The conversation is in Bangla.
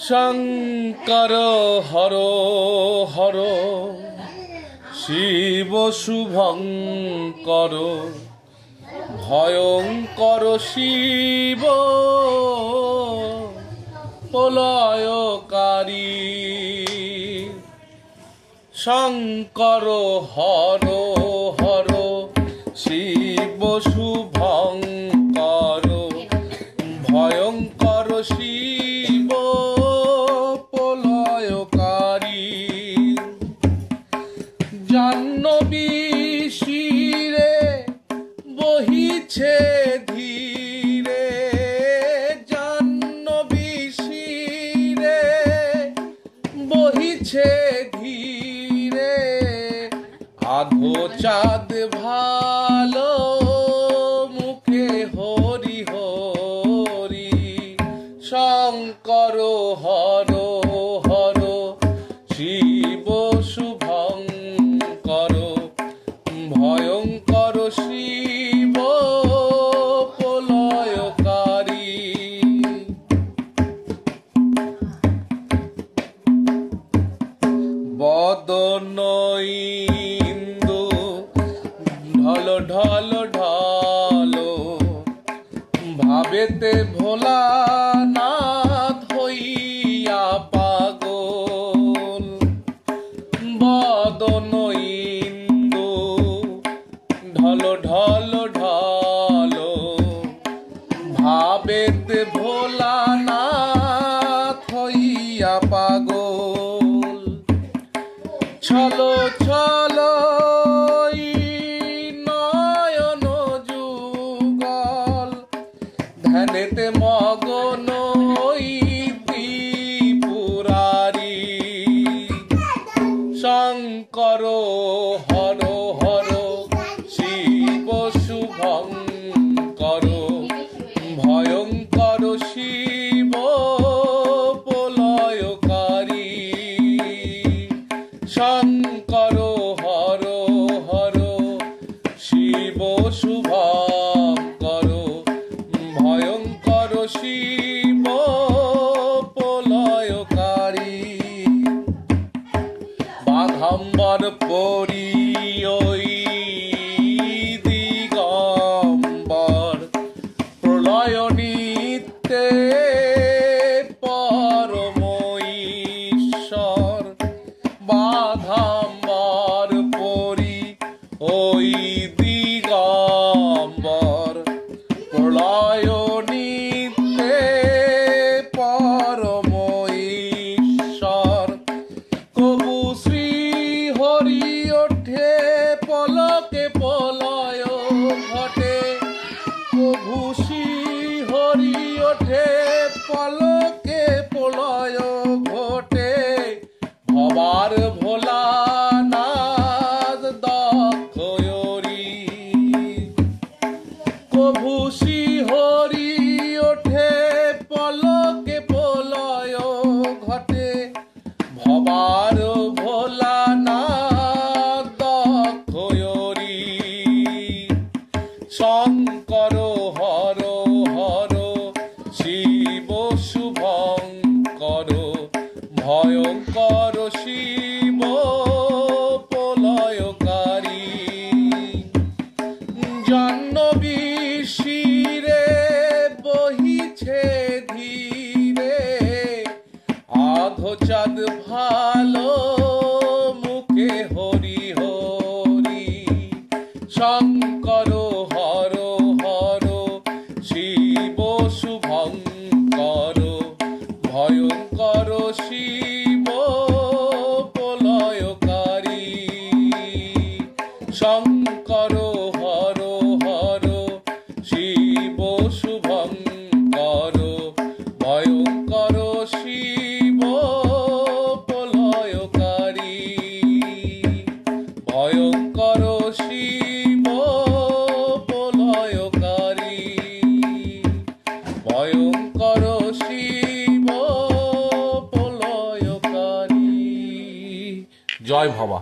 শঙ্কর হর হর শিব শুভঙ্কর ভয়ঙ্কর শিব প্রলয়কারী। শঙ্কর হর হর শিব শুভঙ্কর ভয়ঙ্কর শিব প্রলয়কারী। জাহ্নবী শিরে বহিছে ধীরে, জাহ্নবী শিরে বহিছে ধীরে, আধো চাঁদ ভালো মুখে হরি হরি। শঙ্কর হর হর শিব শুভঙ্কর ভয়ঙ্কর শিব প্রলয়কারী। বদন ইন্দু ঢল ঢল ঢল, ভাবেতে ভোলানাথ হইয়া পাগল। বদন ইন্দু ঢল ঢল ঢল, ভাবেতে ভোলানাথ হইয়া পাগল। ছলো ছলো নয়ন যুগল, ধ্যানেতে মগন ত্রিপুরারি। শঙ্কর হর হর শিব শুভঙ্কর ভয়ঙ্কর শিব প্রলয়কারী। শঙ্কর হর হর শিব শুভঙ্কর ভয়ঙ্কর শিব প্রলয়কারী। বাঘাম্বর পরি ওই দিগম্বর, প্রলয় নিত্যে পরম ঈশ্বর। বাঘাম্বর পরি ওই দিগম্বর, প্রলয় নিত্যে পরম ঈশ্বর। কবু শ্রী হরি ওঠে পলকে প্রলয় ঘটে, কবু শ্রী হরি ওঠে পলকে প্রলয় ঘটে। ভবার ভোলানাথ দক্ষয়রি, কবু শ্রী হরি ওঠে পলকে প্রলয় ঘটে। ভবার ভোলানাথ দক্ষয়রি। শঙ্কর হর হর শিব শুভঙ্কর ভয়ঙ্কর শিব প্রলয়কারী। জাহ্নবী শিরে বহিছে ধীরে, আধো চাঁদ ভালো মুখে হরি হরি। শঙ্কর হর হর শিব শুভঙ্কর ভয়ঙ্কর শিব প্রলয়কারী। শঙ্কর হর হর শিব শুভঙ্কর ভয়ঙ্কর শিব প্রলয়কারী। ভয়ঙ্কর শিব প্রলয়কারী। ভয়ঙ্কর শিব প্রলয়কারী। জয় ভবা।